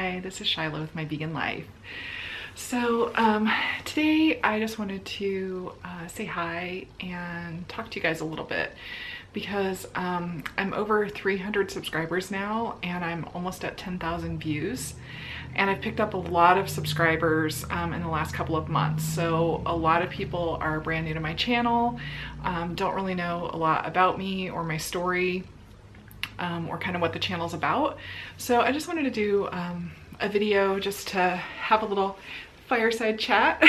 Hi, this is Shiloh with My Vegan Life. So today I just wanted to say hi and talk to you guys a little bit because I'm over 300 subscribers now and I'm almost at 10,000 views. And I've picked up a lot of subscribers in the last couple of months. So a lot of people are brand new to my channel, don't really know a lot about me or my story. Or kind of what the channel's about. So I just wanted to do a video just to have a little fireside chat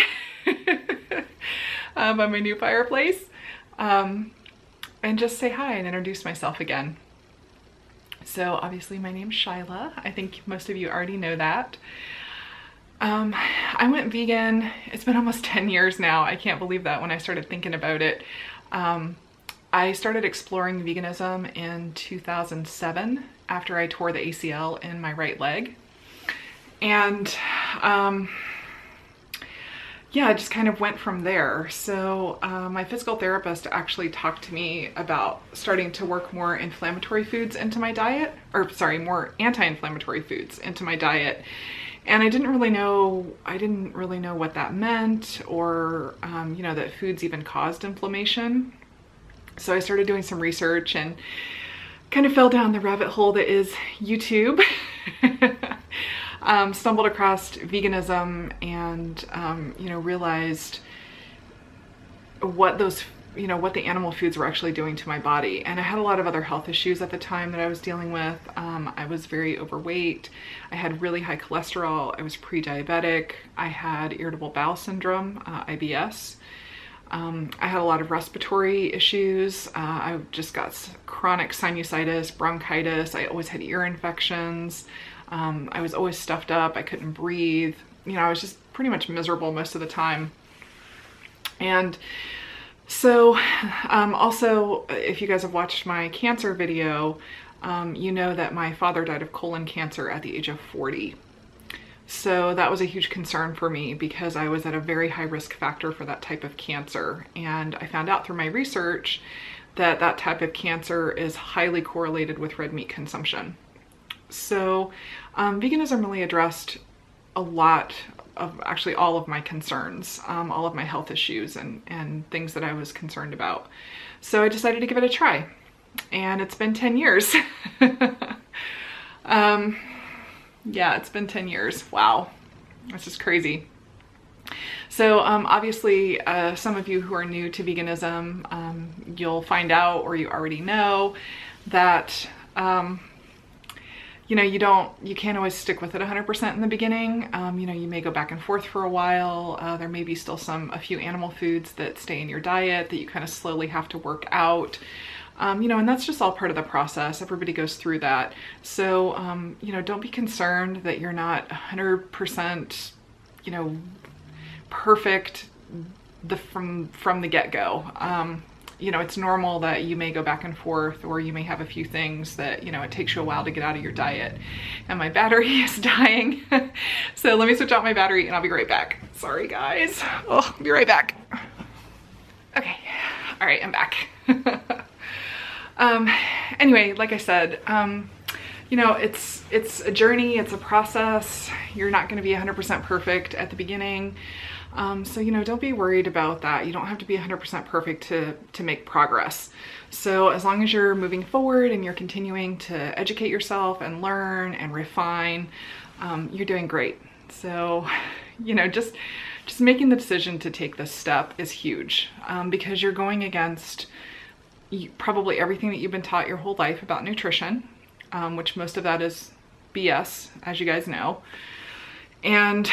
by my new fireplace and just say hi and introduce myself again. So obviously my name's Shyla. I think most of you already know that. I went vegan, it's been almost 10 years now. I can't believe that when I started thinking about it. I started exploring veganism in 2007 after I tore the ACL in my right leg. And yeah, I just kind of went from there. So my physical therapist actually talked to me about starting to work more inflammatory foods into my diet, or sorry, more anti-inflammatory foods into my diet. And I didn't really know what that meant, or you know, that foods even caused inflammation. So I started doing some research and kind of fell down the rabbit hole that is YouTube. Stumbled across veganism and, you know, realized what those, you know, what the animal foods were actually doing to my body. And I had a lot of other health issues at the time that I was dealing with. I was very overweight. I had really high cholesterol. I was pre-diabetic. I had irritable bowel syndrome, IBS. I had a lot of respiratory issues. I just got chronic sinusitis, bronchitis. I always had ear infections. I was always stuffed up. I couldn't breathe. You know, I was just pretty much miserable most of the time. And so also, if you guys have watched my cancer video, you know that my father died of colon cancer at the age of 40. So that was a huge concern for me because I was at a very high risk factor for that type of cancer. And I found out through my research that that type of cancer is highly correlated with red meat consumption. So veganism really addressed a lot of, actually all of my concerns, all of my health issues and things that I was concerned about. So I decided to give it a try, and it's been 10 years. Yeah, it's been 10 years. Wow, that's just crazy. So obviously some of you who are new to veganism, you'll find out, or you already know, that you know, you can't always stick with it 100% in the beginning. You know, you may go back and forth for a while. There may be still a few animal foods that stay in your diet that you kind of slowly have to work out. You know, and that's just all part of the process. Everybody goes through that. So, you know, don't be concerned that you're not 100%, you know, perfect from the get-go. You know, it's normal that you may go back and forth, or you may have a few things that, you know, it takes you a while to get out of your diet. And my battery is dying. So let me switch out my battery and I'll be right back. Sorry guys. Oh, I'll be right back. Okay. All right, I'm back. Anyway, like I said, you know, it's a journey, it's a process. You're not going to be 100% perfect at the beginning. So, you know, don't be worried about that. You don't have to be 100% perfect to make progress. So as long as you're moving forward and you're continuing to educate yourself and learn and refine, you're doing great. So, you know, just making the decision to take this step is huge, because you're going against probably everything that you've been taught your whole life about nutrition, which most of that is BS, as you guys know. And,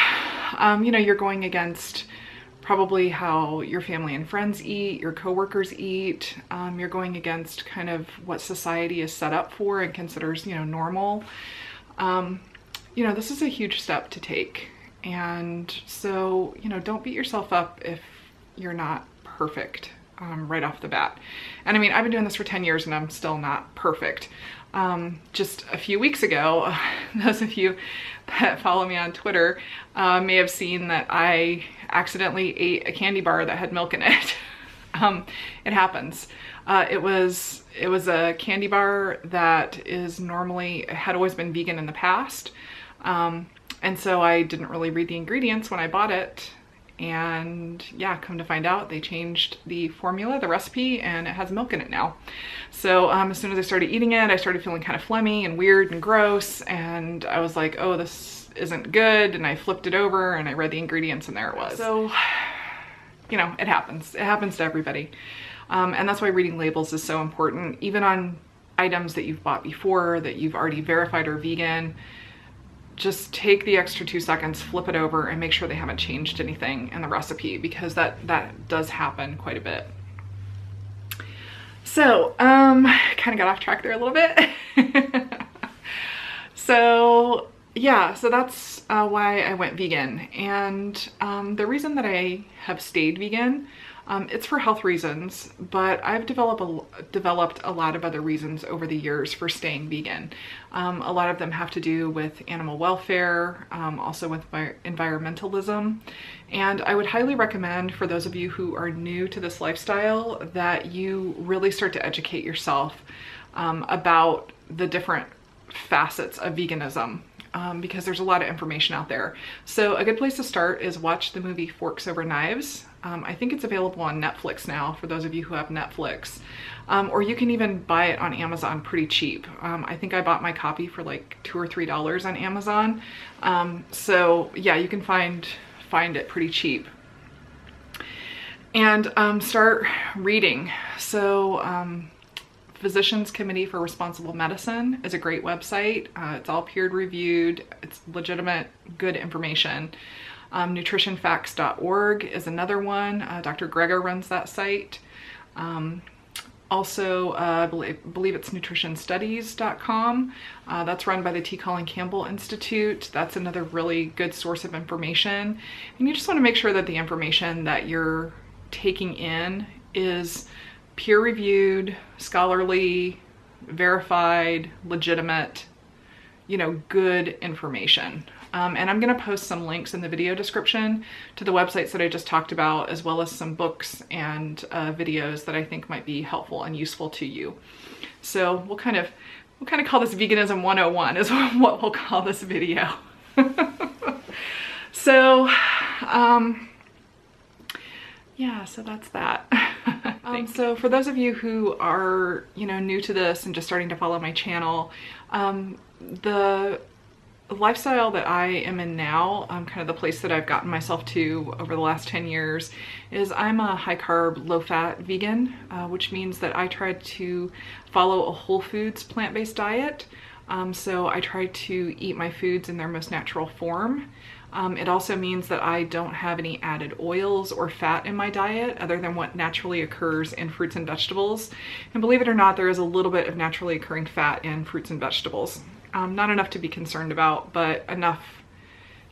you know, you're going against probably how your family and friends eat, your coworkers eat. You're going against kind of what society is set up for and considers, you know, normal. You know, this is a huge step to take. And so, you know, don't beat yourself up if you're not perfect right off the bat. And I mean, I've been doing this for 10 years and I'm still not perfect. Just a few weeks ago, those of you that follow me on Twitter may have seen that I accidentally ate a candy bar that had milk in it. It happens. It was a candy bar that had always been vegan in the past. And so I didn't really read the ingredients when I bought it. And yeah, come to find out, they changed the formula, the recipe, and it has milk in it now. So as soon as I started eating it, I started feeling kind of phlegmy and weird and gross. And I was like, oh, this isn't good. And I flipped it over and I read the ingredients and there it was. So, you know, it happens. It happens to everybody. And that's why reading labels is so important, even on items that you've bought before, that you've already verified are vegan. Just take the extra 2 seconds, flip it over, and make sure they haven't changed anything in the recipe, because that does happen quite a bit. So, kind of got off track there a little bit. So yeah, so that's why I went vegan. And the reason that I have stayed vegan, it's for health reasons, but I've developed a lot of other reasons over the years for staying vegan. A lot of them have to do with animal welfare, also with environmentalism. And I would highly recommend, for those of you who are new to this lifestyle, that you really start to educate yourself about the different facets of veganism. Because there's a lot of information out there. So a good place to start is watch the movie Forks Over Knives. I think it's available on Netflix now, for those of you who have Netflix. Or you can even buy it on Amazon pretty cheap. I think I bought my copy for like $2 or $3 on Amazon. So yeah, you can find it pretty cheap. And start reading. So Physicians Committee for Responsible Medicine is a great website. It's all peer reviewed. It's legitimate, good information. Nutritionfacts.org is another one. Dr. Greger runs that site. Also, I believe it's nutritionstudies.com. That's run by the T. Colin Campbell Institute. That's another really good source of information. And you just want to make sure that the information that you're taking in is peer-reviewed, scholarly, verified, legitimate, you know, good information. And I'm going to post some links in the video description to the websites that I just talked about, as well as some books and videos that I think might be helpful and useful to you. So we'll kind of call this Veganism 101 is what we'll call this video. So, yeah, so that's that. So for those of you who are, you know, new to this and just starting to follow my channel, the lifestyle that I am in now, kind of the place that I've gotten myself to over the last 10 years, is I'm a high carb, low fat vegan, which means that I try to follow a whole foods plant-based diet. So I try to eat my foods in their most natural form. It also means that I don't have any added oils or fat in my diet other than what naturally occurs in fruits and vegetables. And believe it or not, there is a little bit of naturally occurring fat in fruits and vegetables. Not enough to be concerned about, but enough.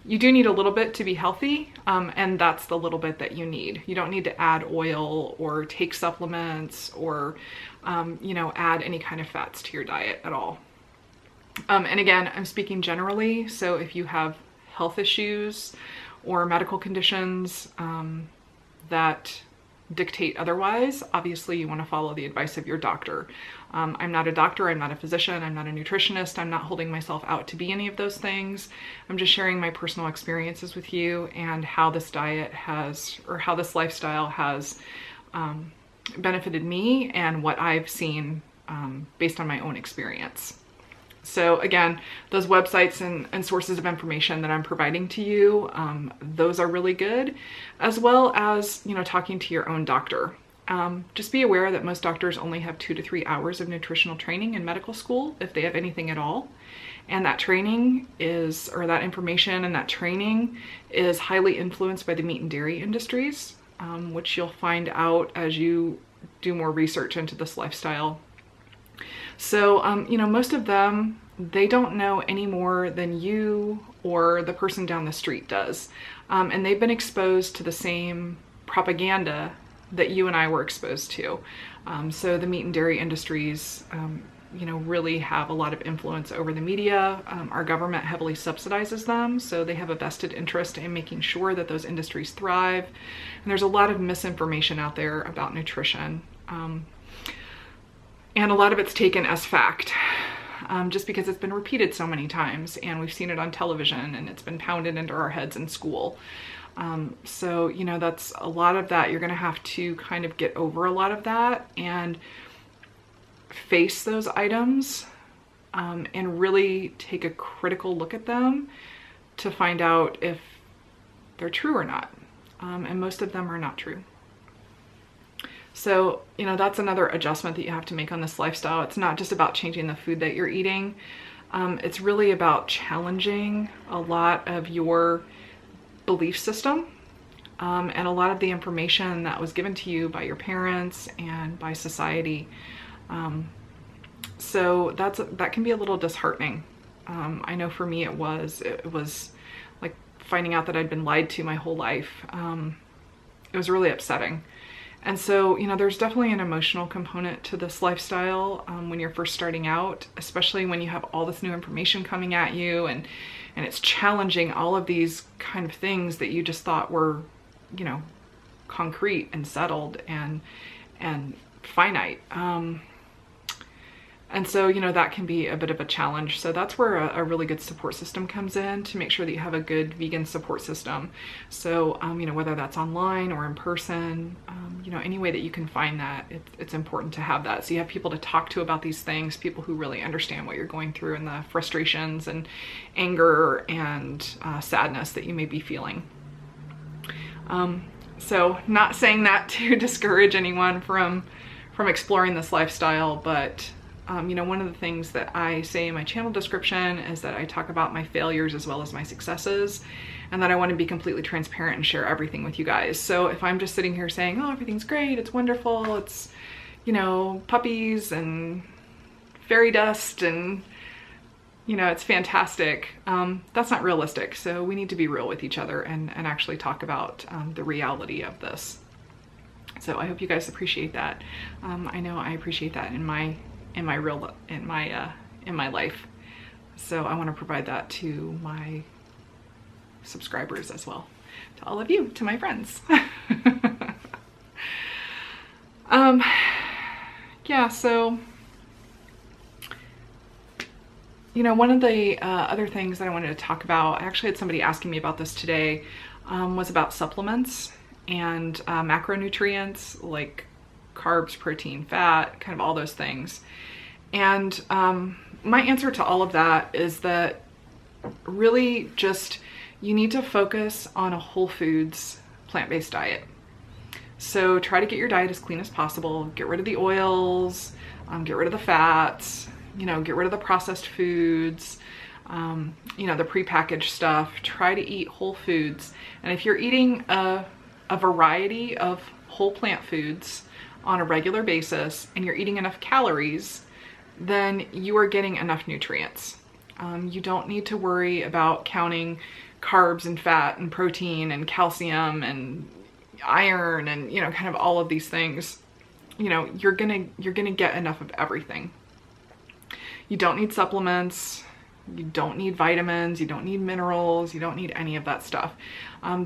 You do need a little bit to be healthy, and that's the little bit that you need. You don't need to add oil or take supplements or, you know, add any kind of fats to your diet at all. And again, I'm speaking generally, so if you have health issues or medical conditions that dictate otherwise, obviously you want to follow the advice of your doctor. I'm not a doctor, I'm not a physician, I'm not a nutritionist, I'm not holding myself out to be any of those things. I'm just sharing my personal experiences with you and how this diet has, or how this lifestyle has benefited me and what I've seen based on my own experience. So again, those websites and sources of information that I'm providing to you, those are really good, as well as, you know, talking to your own doctor. Just be aware that most doctors only have 2 to 3 hours of nutritional training in medical school, if they have anything at all. And that training is, or that information and that training is highly influenced by the meat and dairy industries, which you'll find out as you do more research into this lifestyle. So, you know, most of them, they don't know any more than you or the person down the street does. And they've been exposed to the same propaganda that you and I were exposed to. So the meat and dairy industries, you know, really have a lot of influence over the media. Our government heavily subsidizes them, so they have a vested interest in making sure that those industries thrive. And there's a lot of misinformation out there about nutrition. And a lot of it's taken as fact. just because it's been repeated so many times and we've seen it on television and it's been pounded into our heads in school. So, you know, that's a lot of that. You're going to have to kind of get over a lot of that and face those items, and really take a critical look at them to find out if they're true or not. And most of them are not true. So, you know, that's another adjustment that you have to make on this lifestyle. It's not just about changing the food that you're eating. It's really about challenging a lot of your belief system, and a lot of the information that was given to you by your parents and by society. So that can be a little disheartening. I know for me it was like finding out that I'd been lied to my whole life. It was really upsetting. And so, you know, there's definitely an emotional component to this lifestyle when you're first starting out, especially when you have all this new information coming at you and it's challenging all of these kind of things that you just thought were, you know, concrete and settled and finite. And so, you know, that can be a bit of a challenge. So that's where a really good support system comes in, to make sure that you have a good vegan support system. So, you know, whether that's online or in person, you know, any way that you can find that, it's important to have that. So you have people to talk to about these things, people who really understand what you're going through and the frustrations and anger and sadness that you may be feeling. So not saying that to discourage anyone from exploring this lifestyle, but you know, one of the things that I say in my channel description is that I talk about my failures as well as my successes, and that I want to be completely transparent and share everything with you guys. So if I'm just sitting here saying, oh, everything's great, it's wonderful, it's, you know, puppies and fairy dust and, you know, it's fantastic, that's not realistic. So we need to be real with each other and actually talk about the reality of this. So I hope you guys appreciate that. I know I appreciate that in my life. So I want to provide that to my subscribers as well, to all of you, to my friends. Yeah, so, you know, one of the other things that I wanted to talk about, I actually had somebody asking me about this today, was about supplements and macronutrients like carbs, protein, fat, kind of all those things. And my answer to all of that is that really just you need to focus on a whole foods plant-based diet. So try to get your diet as clean as possible. Get rid of the oils, get rid of the fats, you know, get rid of the processed foods, you know, the prepackaged stuff. Try to eat whole foods. And if you're eating a variety of whole plant foods on a regular basis and you're eating enough calories, then you are getting enough nutrients. You don't need to worry about counting carbs and fat and protein and calcium and iron and, you know, kind of all of these things. You know, you're gonna get enough of everything. You don't need supplements. You don't need vitamins. You don't need minerals. You don't need any of that stuff.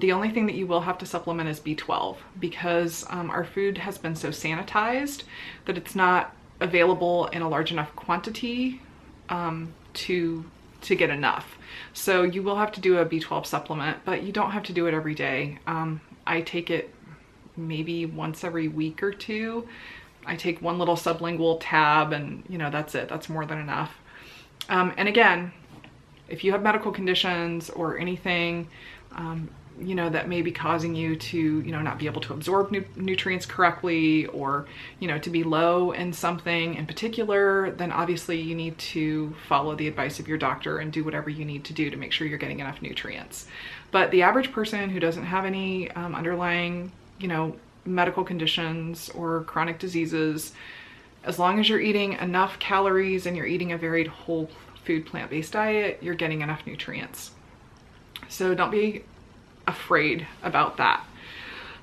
The only thing that you will have to supplement is B12, because our food has been so sanitized that it's not available in a large enough quantity to get enough. So you will have to do a B12 supplement, but you don't have to do it every day. I take it maybe once every week or two. I take one little sublingual tab and, you know, that's it. That's more than enough. And again, if you have medical conditions or anything, you know, that may be causing you to, you know, not be able to absorb nutrients correctly, or, you know, to be low in something in particular, then obviously you need to follow the advice of your doctor and do whatever you need to do to make sure you're getting enough nutrients. But the average person who doesn't have any underlying, you know, medical conditions or chronic diseases, as long as you're eating enough calories and you're eating a varied whole food plant-based diet, you're getting enough nutrients. So don't be afraid about that.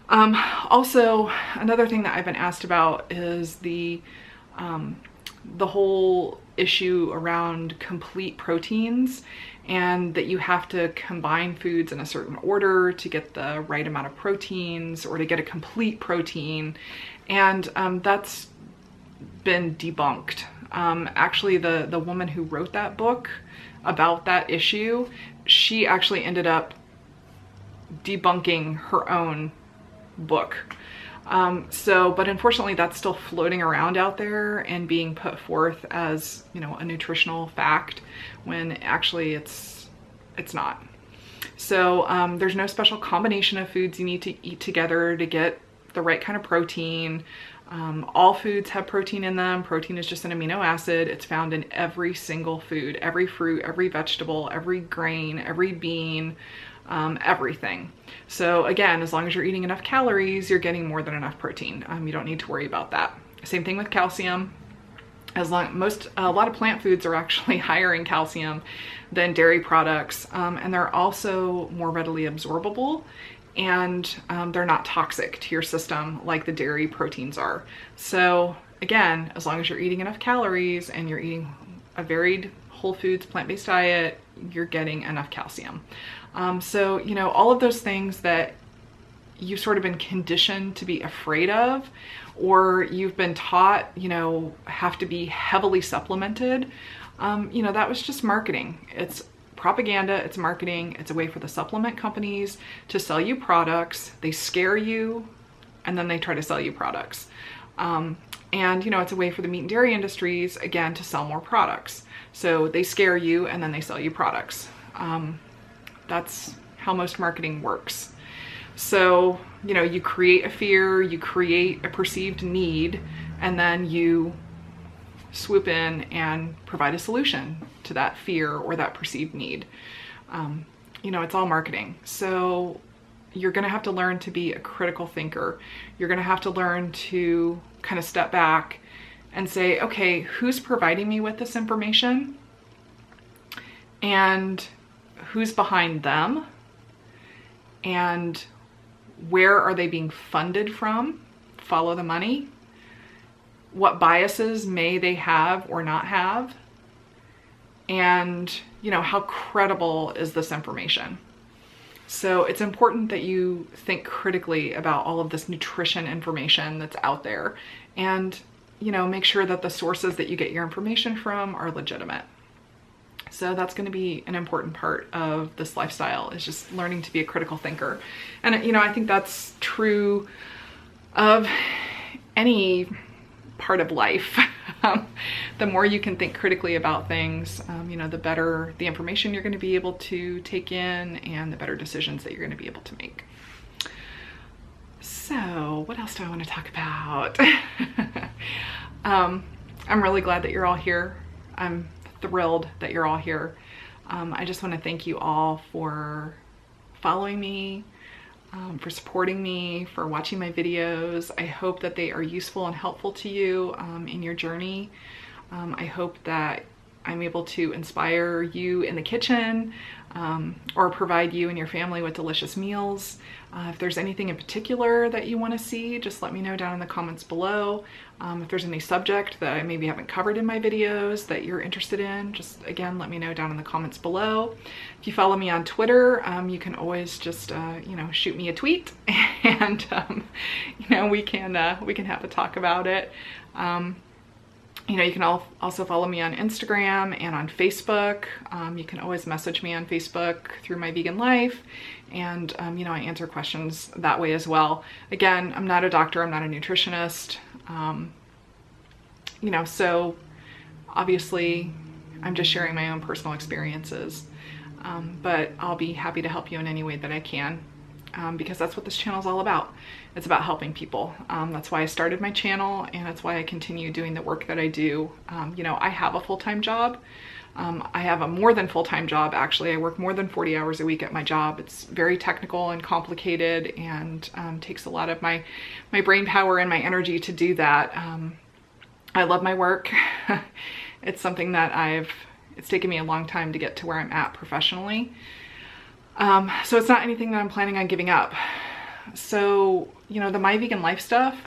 Also, another thing that I've been asked about is the whole issue around complete proteins, and that you have to combine foods in a certain order to get the right amount of proteins or to get a complete protein. And that's been debunked. Actually, the woman who wrote that book about that issue, she actually ended up debunking her own book. But unfortunately that's still floating around out there and being put forth as, you know, a nutritional fact when actually it's not. So there's no special combination of foods you need to eat together to get the right kind of protein. All foods have protein in them. Protein is just an amino acid. It's found in every single food, every fruit, every vegetable, every grain, every bean, everything. So again, as long as you're eating enough calories, you're getting more than enough protein. You don't need to worry about that. Same thing with calcium. A lot of plant foods are actually higher in calcium than dairy products, and they're also more readily absorbable, and they're not toxic to your system like the dairy proteins are. So again, as long as you're eating enough calories and you're eating a varied whole foods plant-based diet, you're getting enough calcium. So, you know, all of those things that you've sort of been conditioned to be afraid of, or you've been taught, you know, have to be heavily supplemented, you know, that was just marketing. It's propaganda, it's marketing. It's a way for the supplement companies to sell you products. They scare you and then they try to sell you products. And, you know, it's a way for the meat and dairy industries, again, to sell more products. So they scare you and then they sell you products. That's how most marketing works. So, you know, you create a fear, you create a perceived need, and then you swoop in and provide a solution to that fear or that perceived need. You know, it's all marketing. So you're going to have to learn to be a critical thinker. You're going to have to learn to kind of step back and say, okay, who's providing me with this information? And who's behind them? And where are they being funded from? Follow the money. What biases may they have or not have? And, you know, how credible is this information? So it's important that you think critically about all of this nutrition information that's out there, and, you know, make sure that the sources that you get your information from are legitimate. So that's going to be an important part of this lifestyle, is just learning to be a critical thinker. And, you know, I think that's true of any part of life. The more you can think critically about things, you know, the better the information you're going to be able to take in, and the better decisions that you're going to be able to make. So what else do I want to talk about? I'm really glad that you're all here. I'm thrilled that you're all here. I just want to thank you all for following me, for supporting me, for watching my videos. I hope that they are useful and helpful to you in your journey. I hope that I'm able to inspire you in the kitchen, or provide you and your family with delicious meals. If there's anything in particular that you want to see, just let me know down in the comments below. If there's any subject that I maybe haven't covered in my videos that you're interested in, just again, let me know down in the comments below. If you follow me on Twitter, you can always just, you know, shoot me a tweet, and, you know, we can have a talk about it. You know, you can also follow me on Instagram and on Facebook. You can always message me on Facebook through My Vegan Life, and you know, I answer questions that way as well. Again, I'm not a doctor, I'm not a nutritionist. You know, so obviously I'm just sharing my own personal experiences, but I'll be happy to help you in any way that I can. Because that's what this channel is all about. It's about helping people. That's why I started my channel, and that's why I continue doing the work that I do. You know, I have a full-time job. I have a more than full-time job, actually. I work more than 40 hours a week at my job. It's very technical and complicated, and takes a lot of my brain power and my energy to do that. I love my work. It's something that it's taken me a long time to get to where I'm at professionally. So it's not anything that I'm planning on giving up. So, you know, the My Vegan Life stuff,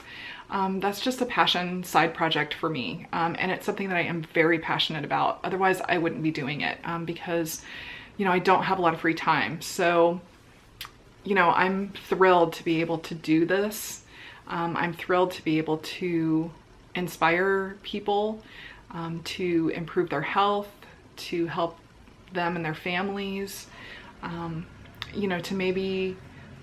that's just a passion side project for me. And it's something that I am very passionate about. Otherwise I wouldn't be doing it, because, you know, I don't have a lot of free time. So, you know, I'm thrilled to be able to do this. I'm thrilled to be able to inspire people, to improve their health, to help them and their families, you know, to maybe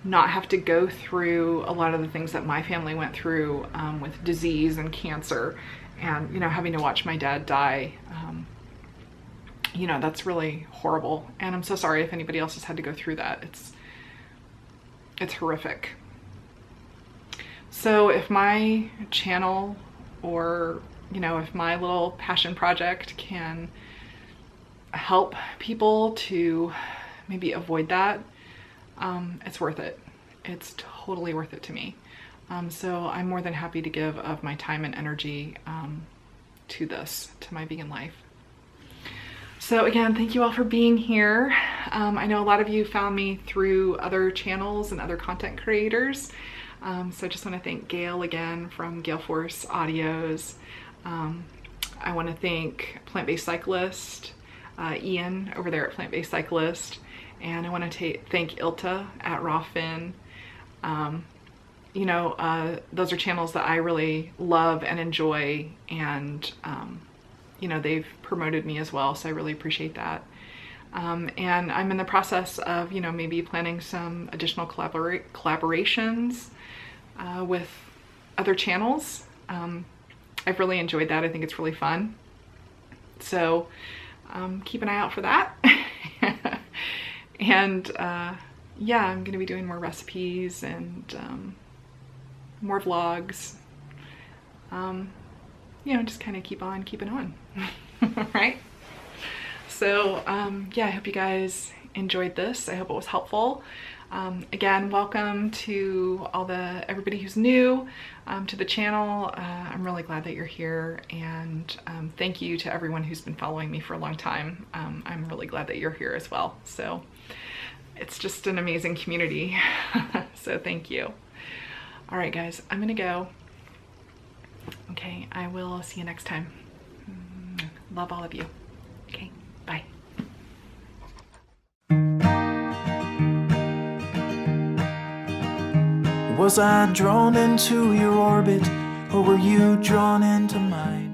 not have to go through a lot of the things that my family went through with disease and cancer, and, you know, having to watch my dad die. You know, that's really horrible. And I'm so sorry if anybody else has had to go through that. It's horrific. So if my channel, or, you know, if my little passion project can help people to maybe avoid that, it's worth it. It's totally worth it to me. So I'm more than happy to give of my time and energy to this, to my vegan life. So again, thank you all for being here. I know a lot of you found me through other channels and other content creators. So I just want to thank Gail again from Gale Force Audios. I want to thank Plant-Based Cyclist, Ian over there at Plant-Based Cyclist. And I want to thank Ilta at Rawfin. You know, those are channels that I really love and enjoy, and you know, they've promoted me as well, so I really appreciate that. And I'm in the process of, you know, maybe planning some additional collaborations with other channels. I've really enjoyed that. I think it's really fun. So keep an eye out for that. And yeah, I'm gonna be doing more recipes and more vlogs. You know, just kind of keep on keeping on. Right? So yeah, I hope you guys enjoyed this. I hope it was helpful. Again, welcome to everybody who's new to the channel. I'm really glad that you're here, and thank you to everyone who's been following me for a long time. I'm really glad that you're here as well. So it's just an amazing community. So thank you. All right, guys, I'm gonna go. Okay, I will see you next time. Love all of you. Okay, bye. Was I drawn into your orbit, or were you drawn into mine?